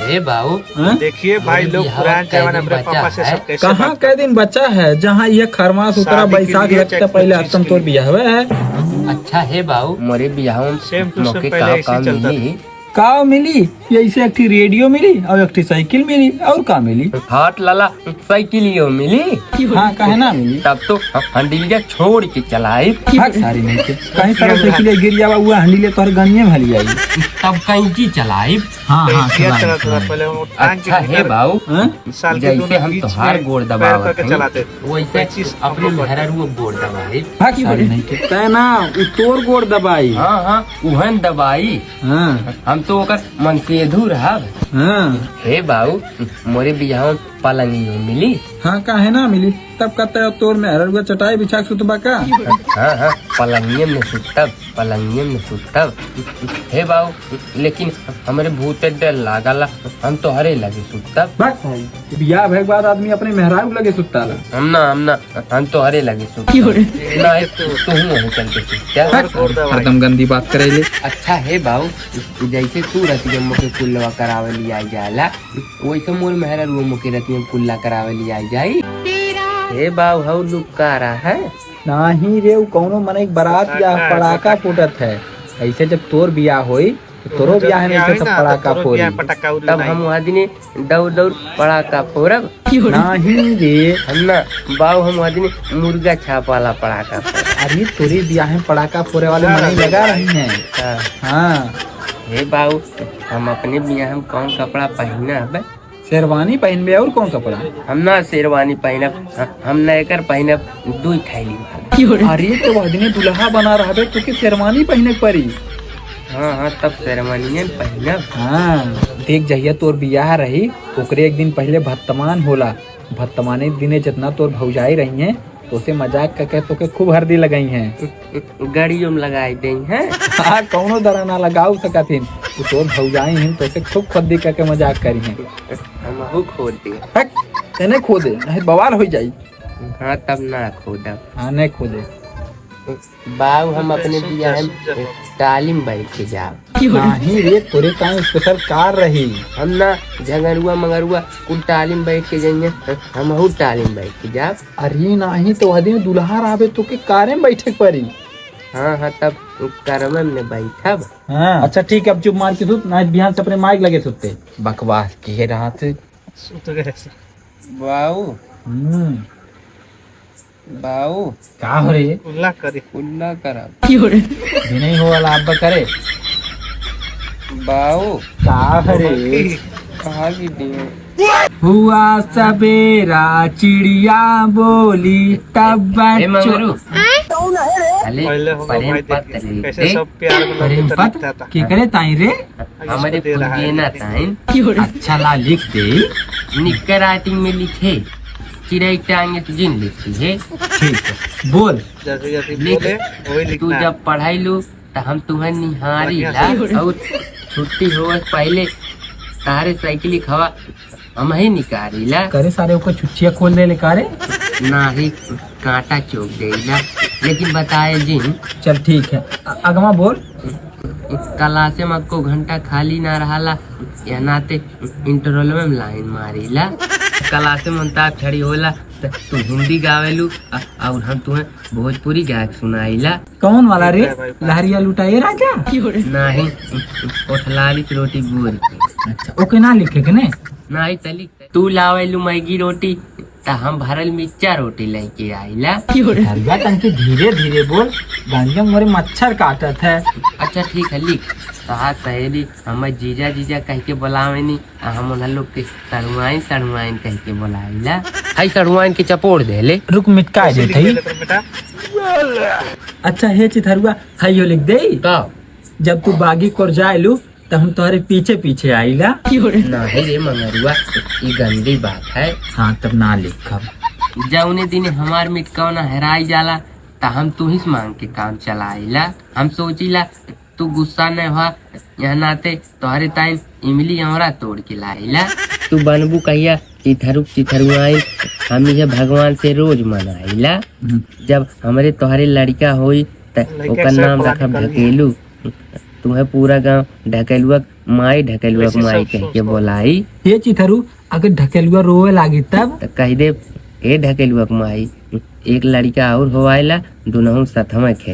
हे बाबू देखिए भाई लोग पुराने जमाने अपने पापा से सब कैसे कहाँ कै दिन बच्चा है जहाँ ये खरमास उतरा बैसाख लगता पहले अष्टम तोर बियाह हुआ है। अच्छा है बाबू मोरे बियाह सेम टू सेम मौके पहले ऐसे काम चलता मिली का मिली ऐसे एक ठे रेडियो मिली और एक ठे साइकिल मिली और का मिली। हाथ लाला साइकिलियो मिली। हाँ काहे ना मिली। तब तो हंडिलिया छोड़ के चलाई सारी नहीं के कहीं सारा साइकिल गिर जावा हुआ हंडीले तोहर गनिये भली आई तब कैंची चलाई। हाँ हाँ चला पहले वो अच्छा है बाबू साल के जैसे दोनों हम बीच तोहार में गोड़ पैर दबावत करके चलाते थे। वैसे अपने मेहरारू गोड़ दबाई। हाँ सारी नहीं के तै ना उ तोर गोड़ दबाई। हाँ हाँ उहन दबाई। हाँ हम तो ओकर मन से अधूर है। हाँ हे बाबू मोरे बियाह पलंगी मिली। हाँ काहे ना मिली तब कहते हो तोर में हरगुआ चटाई बिछा के सुतबा का। हाँ हाँ पलंगियम में सुतब पलंगियम में सुतब। हे बाबू लेकिन हमारे भूत डर लागला हम तो हरे लगे सुतब। बस बियाह भे बाद आदमी अपने मेहरारू लगे सुतता हम तो हरे लगे सुतब। नहीं तू वहीं चल के सुत। हरदम गंदी बात करे ले। अच्छा है बाबू जैसे तू रतिया मुके कुल्लवा करावे ली आई जाला वैसे मोर मेहरारू मुके रतिया कुल्ला करावे ली आई जाई। हे बाबू हाउ लुका रहा है नाही रे उ कौनो मन एक बारात या पड़ाका फूटत है। ऐसे जब तोर बियाह होई तो तोरो बियाह में सब पड़ाका फोड़ी तब हम वहाँ दिने दौड़ दौड़ पड़ाका फोड़ब। नाही रे हम ना बाबू हम वहाँ दिने मुर्गा छाप वाला पड़ाका फोड़ब। अरे तोरे बियाह में पड़ाका फोड़े वाले मन लगा रही है। हाँ हे बाबू हम अपने बियाह में कौन कपड़ा पहना है? शेरवानी पहनबे और कौन कपड़ा? हम ना शेरवानी पहनब हम न एकर पहनब दुई थैली। अरे तो वह दुल्हा बना रहा तो के शेरवानी पहने पड़ी। हाँ हाँ तब शेरवानी पहनब। हाँ देख जहिया तोर बियाह रही ओकरे एक दिन पहले भत्तमान होला। भत्तमाने दिने जितना तोर भौजाई रही है तो उसे मजाक करके तो के खूब हरदी लगाई हैं। गाड़ियों में लगाई दी हैं। हाँ कौनो दरा ना लगाऊ सकथिन तोर भौजाई हैं तो उसे खूब खद्दी करके मजाक करी हैं। हम खो दिए तेने खो दे नहीं बवाल हो जाई। हाँ तब ना खोदब। हाँ नहीं खो दे बाबू हम अपने बियाह में तालीम बैठ के जाब। नहीं रे तोरे टाइम स्पेशल कार रही। हम ना झगरुआ मगरुआ कुल तालीम बैठ के जाइए हम तालीम बैठ के जाब। अरे नहीं तो वह दुल्हा रहे तो के कारे में बैठे पड़ी। हाँ हाँ तब कारवा में बैठब। हाँ अच्छा ठीक है अब चुप मार के सुत नाच बिहान से अपने माइक लगे सुते बकवास किए रहा थे। बाऊ बाऊ का हो रे कुल्ला करब भी नहीं हो वाला अब करे बाऊ का हो रे कहाँ गिरी हुआ सवेरा चिड़िया बोली तब कैसे सब प्यार में प्रेम पत्र के करे ताई रे हमारे पुराना टाइम अच्छा ला लिख दे निक्कर राइटिंग में लिखे चिड़ै टांगे तो जिन लिखती है। ठीक है बोल जैसे जैसे बोले वही तू लिखना। जब पढ़ाई लू तो हम तुम्हें निहारी ला और छुट्टी हो पहले तारे साइकिल खवा हम ही निकाली ला करे सारे ऊपर छुच्चिया खोल दे ले कारे ना ही कांटा चौक देला लेकिन बताए जिन। चल ठीक है अगमा बोल क्लासे में को घंटा खाली ना रहा या नाते इंटरवल में लाइन मारीला क्लासे में ताप छड़ी होला तू हिंदी गावेलू और हम तुम्हें भोजपुरी गायक सुनाईला। कौन वाला रे लहरिया लुटाए राजा नहीं ओठलाली रोटी गुड़ की। अच्छा ओके ना लिखे के ने नहीं तली तू लावेलू मैगी रोटी ता हम भरल मिर्चा रोटी लेके आईला। हरिया टंकी धीरे धीरे बोल गाड़िया मोरे मच्छर काटत है। अच्छा ठीक है लिख कहा सहेली हम जीजा जीजा कह के बोलावेनी हम उन लोग के सड़ुआइन सड़ुआइन कह के बोलाईला। हाई सड़ुआइन के चपोड़ दे ले रुक मिटका दे थई। अच्छा हे चिथरुआ हाइयो लिख दे का जब तू बागी कोर जाएलू तो हम तुम्हारे पीछे पीछे आईला। नहीं रे मंगरुआ ये गंदी बात है। हाँ तब ना लिखब जौने दिन हमार मिटकौना हेराई जाला ता हम तू ही मांग के काम चलाईला। हम सोचीला तू गुस्सा न हुआ यहाँ नाते तोहरे टाइम इमली हमरा तोड़ के लाईला। तू बनबू कहिया चिथरुआई हम यह भगवान से रोज मनाईला। जब हमारे तोहरे लड़का होई त ओकर नाम रखब ढकेलू। तुम्हें पूरा गांव ढकेलुआ माई ढकेलुआ के माई कह के बोलाई ये चिथरू अगर ढकेलुआ रोवे लागी तब तो कह दे ए ढकेलुआ के माई एक लड़का और हो आयला दोनों साथ में खे